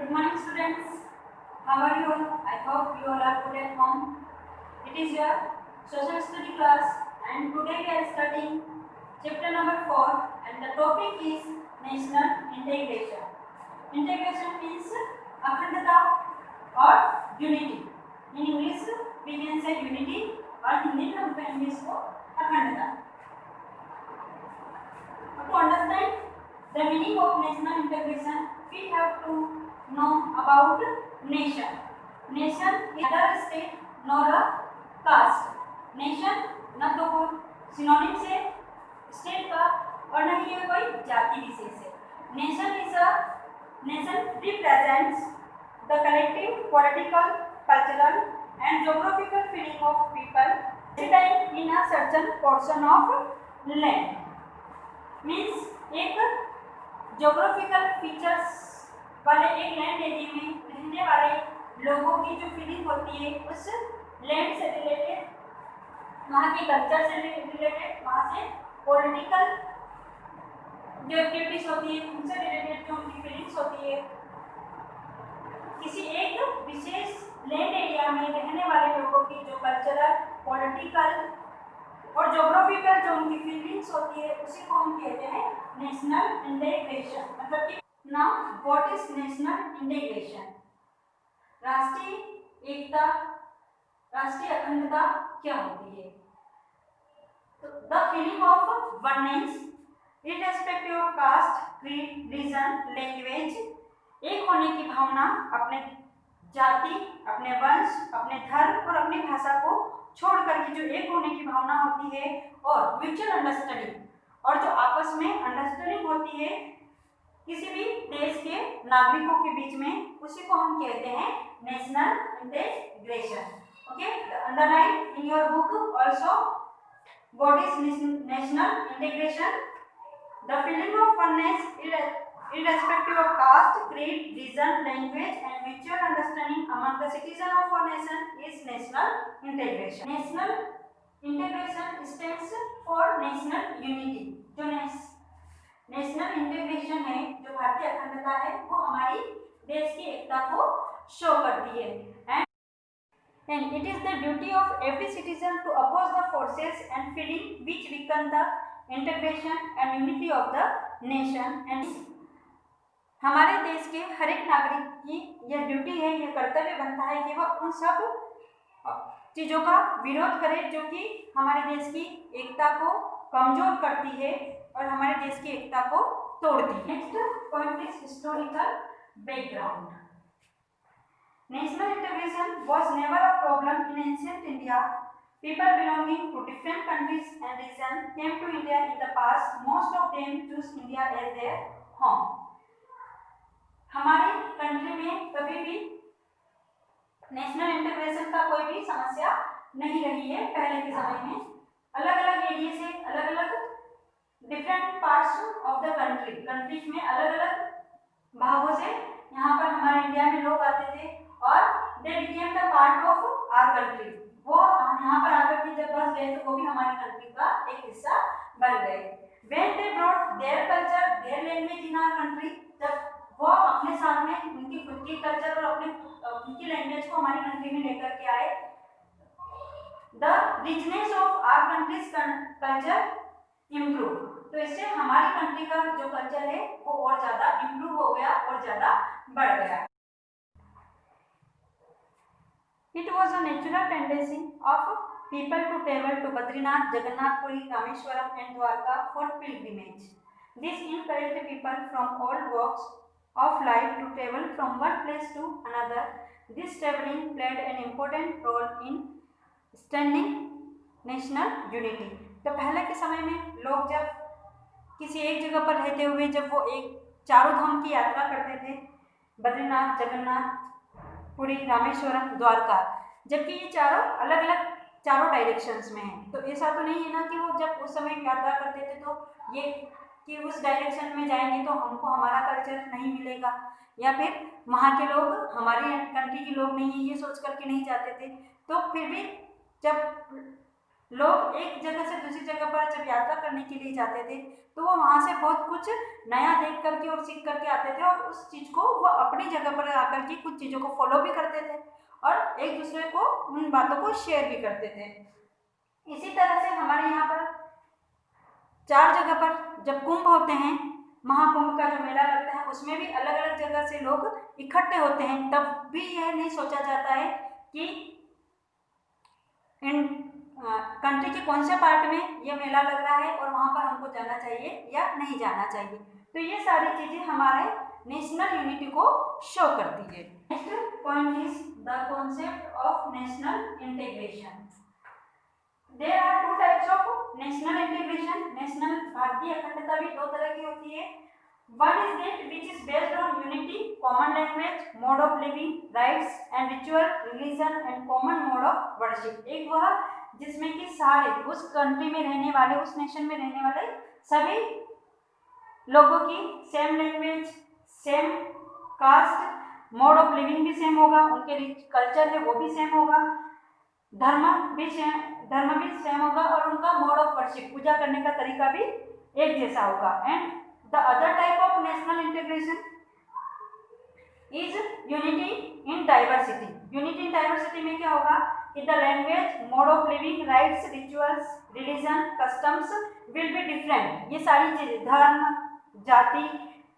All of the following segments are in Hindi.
Good morning, students. How are you all? I hope you all are good at home. It is your social study class, and today we are studying chapter number 4, and the topic is national integration. Integration means अखंडता और unity. In English we can say unity, और हिंदी में हम कहेंगे इसको अखंडता. To understand the meaning of national integration, we have to know about nation. Nation is neither a state nor a caste. Nation न तो कोई सिनोनिम्स है स्टेट का और न ही कोई जाति विशेष है. Nation represents the collective political, cultural and geographical feeling of people resident in a certain portion of land. Means एक जोग्राफिकल फीचर्स वाले एक लैंड एरिया में रहने वाले लोगों की जो फीलिंग होती है उस लैंड से रिलेटेड, वहाँ के कल्चर से रिलेटेड, वहाँ से पॉलिटिकल जो एक्टिविटीज होती है उनसे रिलेटेड जो उनकी फीलिंग्स होती है, किसी एक विशेष लैंड एरिया में रहने वाले लोगों की जो कल्चरल, पॉलिटिकल और ज्योग्राफिकल जो उनकी फीलिंग्स होती है उसी को हम कहते हैं नेशनल इंटीग्रेशन. मतलब कि now what is national integration? राष्ट्रीय एकता, राष्ट्रीय अखंडता क्या होती है? तो the feeling of oneness irrespective of caste, creed, region, language, एक होने की भावना अपने जाति, अपने वंश, अपने धर्म और अपनी भाषा को छोड़कर की जो एक होने की भावना होती है, और म्यूचुअल अंडरस्टैंडिंग, और जो आपस में अंडरस्टैंडिंग होती है किसी भी देश के नागरिकों के बीच में, उसी को हम कहते हैं national integration. Okay, underline in your book also what is national integration. The feeling of oneness irrespective of caste, creed, region, language and mutual understanding among the citizens of a nation is national integration. National integration stands for national unity. जो नेशनल इंटीग्रेशन है, जो भारतीय अखंडता है, वो हमारी देश की एकता को शो करती है. And it is the duty of every citizen to oppose the forces and feeling which weaken the integration and unity of the nation. And हमारे देश के हर एक नागरिक की यह ड्यूटी है, यह कर्तव्य बनता है कि वह उन सब चीज़ों का विरोध करे जो कि हमारे देश की एकता को कमजोर करती है और हमारे देश की एकता को तोड़ती है. Next point is historical background. National integration was never a problem in ancient India. People belonging to different countries and regions came to India in the past. Most of them choose India as their home. हमारे कंट्री में कभी भी नेशनल इंटीग्रेशन का कोई भी समस्या नहीं रही है. पहले के समय में अलग अलग एरिया से, अलग अलग different parts of the countries में अलग अलग भागों से यहाँ पर हमारे इंडिया में लोग आते थे और they became the part of our country. वो यहाँ पर आकर के जब बस गए तो वो भी हमारी कंट्री का एक हिस्सा बन गए. When they brought their culture, their language in our country, जब वो अपने साथ में उनकी खुद की कल्चर और उनकी लैंग्वेज को हमारी कंट्री में लेकर के आए, the richness of our country's culture improve. तो इससे हमारी कंट्री का जो कल्चर है वो और ज़्यादा इम्प्रूव हो गया और ज़्यादा बढ़ गया. It was a natural tendency of people to travel to Badrinath, Jagannath Puri, Rameshwaram and Dwarka for pilgrimage. This encouraged people from all walks of life to travel from one place to another. This traveling played an important role in strengthening national unity. तो पहले के समय में लोग जब किसी एक जगह पर रहते हुए जब वो एक चारों धाम की यात्रा करते थे, बद्रीनाथ, जगन्नाथ पुरी, रामेश्वरम, द्वारका, जबकि ये चारों अलग अलग चारों डायरेक्शंस में हैं, तो ऐसा तो नहीं है ना कि वो जब उस समय यात्रा करते थे तो ये कि उस डायरेक्शन में जाएंगे तो हमको हमारा कल्चर नहीं मिलेगा, या फिर वहाँ के लोग हमारे कंट्री के लोग नहीं है, ये सोच करके नहीं जाते थे. तो फिर भी जब लोग एक जगह से दूसरी जगह पर जब यात्रा करने के लिए जाते थे तो वो वहाँ से बहुत कुछ नया देख करके और सीख करके आते थे, और उस चीज़ को वो अपनी जगह पर आकर के कुछ चीज़ों को फॉलो भी करते थे और एक दूसरे को उन बातों को शेयर भी करते थे। इसी तरह से हमारे यहाँ पर 4 जगह पर जब कुंभ होते हैं, महाकुंभ का जो मेला लगता है, उसमें भी अलग अलग जगह से लोग इकट्ठे होते हैं। तब भी यह नहीं सोचा जाता है कि इन कंट्री के कौन से पार्ट में ये मेला लग रहा है और वहाँ पर हमको जाना चाहिए या नहीं जाना चाहिए। तो ये सारी चीज़ें हमारे नेशनल यूनिटी को शो करती है। Next point is the concept of national integration. There are 2 types of national integration. National भारतीय अखंडता भी 2 तरह की होती है। One is that which is based on unity, common language, mode of living, rights and ritual, religion and common mode of worship। एक वह जिसमें कि सारे उस कंट्री में रहने वाले, उस नेशन में रहने वाले सभी लोगों की same language, same caste, mode of living भी सेम होगा, उनके कल्चर है वो भी सेम होगा, धर्म भी सेम होगा और उनका मोड ऑफ वर्शिप, पूजा करने का तरीका भी एक जैसा होगा। And the other type of national integration is unity in diversity। unity in diversity में क्या होगा कि the language, mode of living, rights, rituals, religion, customs will be different। ये सारी चीजें, धर्म, जाति,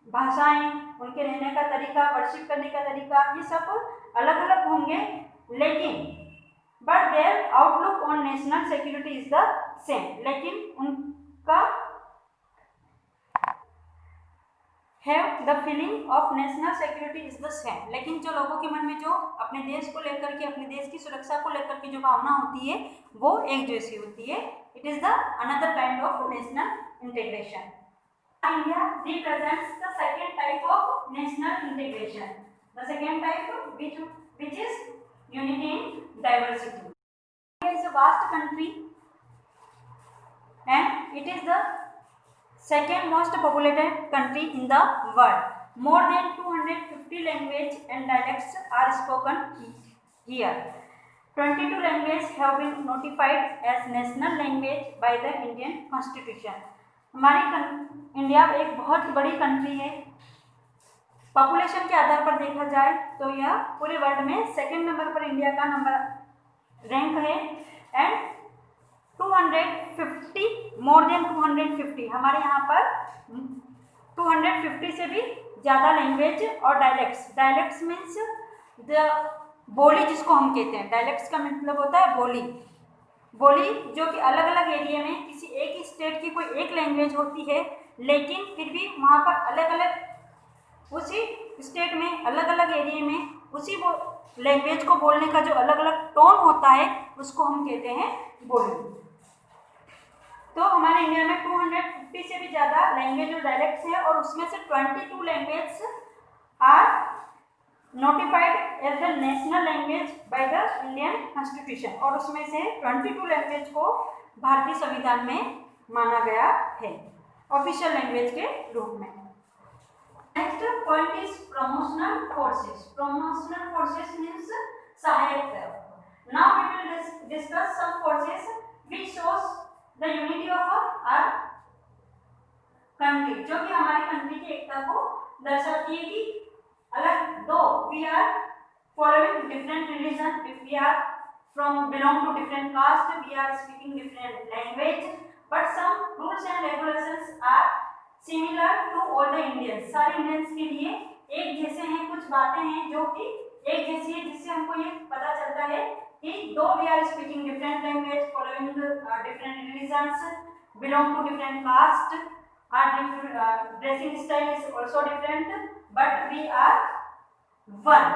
भाषाएं, उनके रहने का तरीका, वर्शिप करने का तरीका, ये सब अलग अलग होंगे, लेकिन but their outlook on national security is the same। लेकिन उनका have the feeling of national security is the same। लेकिन जो लोगों के मन में जो अपने देश को लेकर के, अपने देश की सुरक्षा को लेकर के जो भावना होती है वो एक जैसी होती है। It is the another kind of national integration. India represents the second type of national integration। The second type which is unity in diversity। India is a vast country and it is the second most populated country in the world। More than 250 languages and dialects are spoken here। 22 languages have been notified as national language by the Indian Constitution। हमारी इंडिया एक बहुत बड़ी कंट्री है। पॉपुलेशन के आधार पर देखा जाए तो यह पूरे वर्ल्ड में सेकेंड नंबर पर इंडिया का नंबर रैंक है। एंड 250 मोर देन 250 हमारे यहाँ पर 250 से भी ज़्यादा लैंग्वेज और डायलेक्ट्स मीन्स द बोली जिसको हम कहते हैं। डायलेक्ट्स का मतलब होता है बोली जो कि अलग अलग एरिया में किसी एक ही स्टेट की कोई एक लैंग्वेज होती है, लेकिन फिर भी वहाँ पर अलग अलग उसी स्टेट में अलग अलग एरिया में उसी लैंग्वेज को बोलने का जो अलग अलग टोन होता है उसको हम कहते हैं बोली। तो हमारे इंडिया में 250 से भी ज़्यादा लैंग्वेज और डायलेक्ट्स हैं और उसमें से 22 language are notified as the national language by the Indian constitution. और उसमें से 22 लैंग्वेज को भारतीय संविधान में माना गया है ऑफिशियल लैंग्वेज के रूप में। Next point is promotional forces. Promotional forces means सहायक। Now we will discuss some forces which shows the unity of our country, जो कि हमारी कंट्री की एकता को दर्शाती है कि अलग दो we are following different religion, we are from belong to different caste, we are speaking different language, but some rules and regulations are similar to all the Indians. सारे इंडियंस के लिए एक जैसे हैं, कुछ बातें हैं जो कि एक जैसी है, जिससे हमको ये पता चलता है कि दो we are speaking different language, following different religions, belong to different caste, our dressing style is also different, but we are one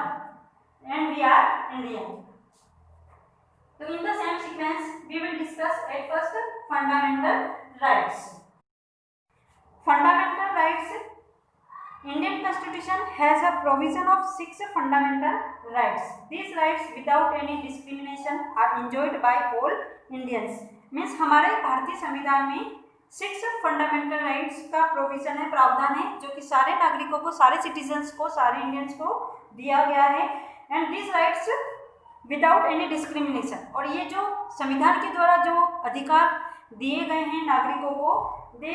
and we are Indian। So in the same sequence we will discuss at first fundamental rights। Fundamental rights, Indian Constitution has a provision of 6 fundamental rights। These rights without any discrimination are enjoyed by all Indians। Means हमारे भारतीय संविधान में 6 फंडामेंटल राइट्स का प्रोविजन है, प्रावधान है, जो कि सारे नागरिकों को, सारे सिटीजन्स को, सारे इंडियंस को दिया गया है। And this rights without any discrimination, और ये जो संविधान के द्वारा जो अधिकार दिए गए हैं नागरिकों को, they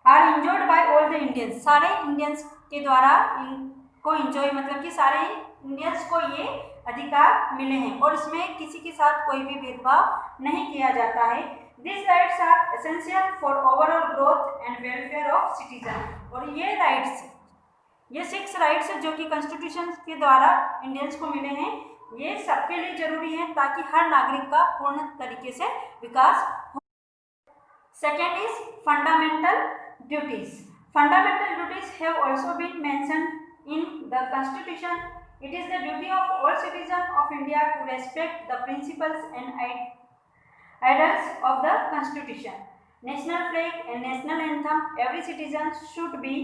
are enjoyed by all the Indians, सारे इंडियंस के द्वारा इनको इंजॉय मतलब कि सारे इंडियंस को ये अधिकार मिले हैं और इसमें किसी के साथ कोई भी भेदभाव नहीं किया जाता है। This rights are essential for overall growth and welfare of citizen. और ये राइट्स, ये 6 राइट्स जो कि कॉन्स्टिट्यूशन के द्वारा इंडियंस को मिले हैं, ये सबके लिए जरूरी है ताकि हर नागरिक का पूर्ण तरीके से विकास हो। Second is fundamental duties. Fundamental duties have also been mentioned in the Constitution. It is the duty of all citizens of India to respect the principles and ideals of the Constitution. National flag and national anthem. Every citizen should be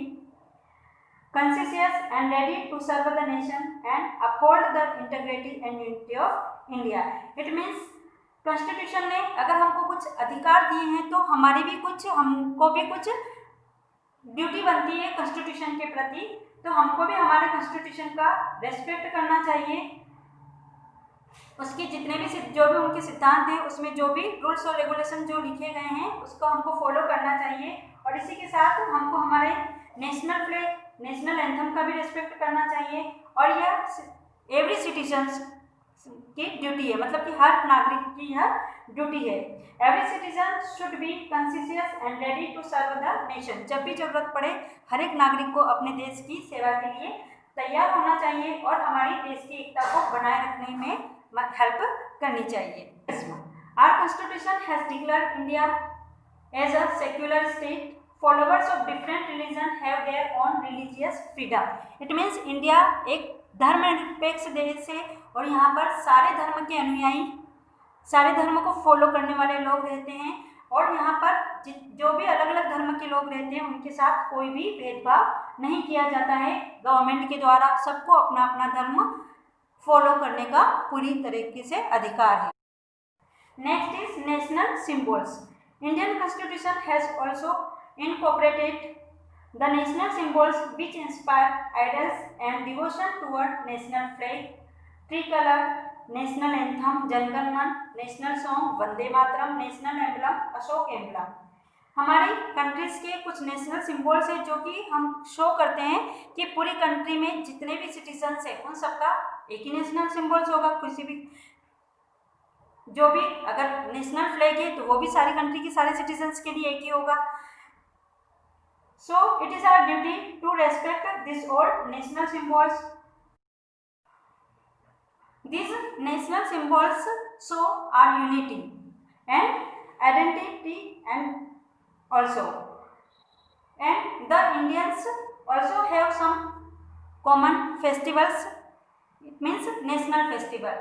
conscientious and ready to serve the nation and uphold the integrity and unity of India. It means constitution ने अगर हमको कुछ अधिकार दिए हैं तो हमारी भी कुछ, हमको भी कुछ ड्यूटी बनती है कॉन्स्टिट्यूशन के प्रति, तो हमको भी हमारे कॉन्स्टिट्यूशन का रेस्पेक्ट करना चाहिए। उसके जितने भी जो भी उनके सिद्धांत हैं, उसमें जो भी रूल्स और रेगुलेशन जो लिखे गए हैं उसको हमको फॉलो करना चाहिए। और इसी के साथ हमको हमारे नेशनल फ्लैग, नेशनल एंथम का भी रेस्पेक्ट करना चाहिए। और यह एवरी सिटीजन्स की ड्यूटी है, मतलब कि हर नागरिक की यह ड्यूटी है। Every citizen should be conscious and ready to serve the nation. जब भी जरूरत पड़े हर एक नागरिक को अपने देश की सेवा के लिए तैयार होना चाहिए और हमारी देश की एकता को बनाए रखने में हेल्प करनी चाहिए। Our constitution has declared India as a secular state. Followers of different religion have their own religious freedom. It means India एक धर्मनिरपेक्ष देश है और यहाँ पर सारे धर्म के अनुयायी, सारे धर्म को फॉलो करने वाले लोग रहते हैं और यहाँ पर जो भी अलग अलग धर्म के लोग रहते हैं उनके साथ कोई भी भेदभाव नहीं किया जाता है। गवर्नमेंट के द्वारा सबको अपना अपना धर्म फॉलो करने का पूरी तरीके से अधिकार है। Next is national symbols. Indian constitution has also incorporated the national symbols which inspire idols and devotion toward national flag, tricolor, national anthem, Jan Gan Man, national song, Vande Mataram, national emblem, Ashok emblem. हमारी कंट्रीज के कुछ नेशनल सिंबल्स है जो कि हम शो करते हैं कि पूरी कंट्री में जितने भी सिटीजन्स हैं उन सबका एक ही नेशनल सिंबल्स होगा। किसी भी जो भी अगर नेशनल फ्लैग है तो वो भी सारी कंट्री के सारे सिटीजन्स के लिए एक ही होगा। So it is our duty to respect these all national symbols. These national symbols show our unity and identity and the Indians also have some common festivals. It means national festival.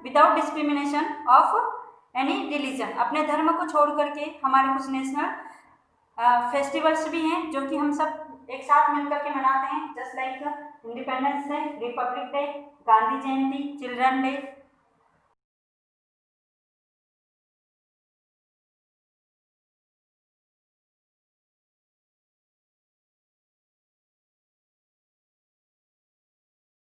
Without discrimination of any religion. अपने धर्म को छोड़ करके हमारे कुछ नेशनल फेस्टिवल्स भी हैं जो कि हम सब एक साथ मिलकर के मनाते हैं, just like Independence Day, Republic Day, Gandhi Jayanti, Children day,